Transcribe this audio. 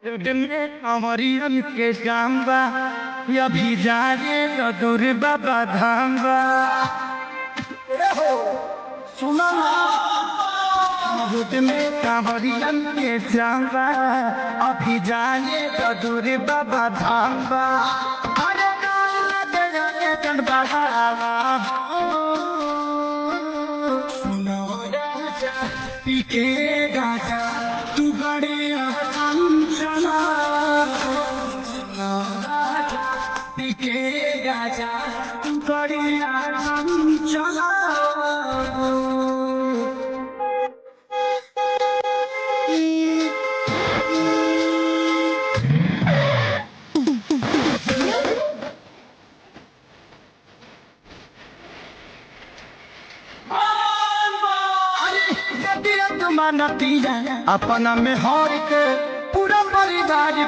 हमारी के जाम्बा अभी जाने तो दूर बाबा धाम्बा सुना हमारी के जाम्बा अभी जाने तो दूर बाबा धाम्बा पीके गाजा तू बड़े चला पीके गाजा तू बड़े चला अपना में हर के पूरा परिवार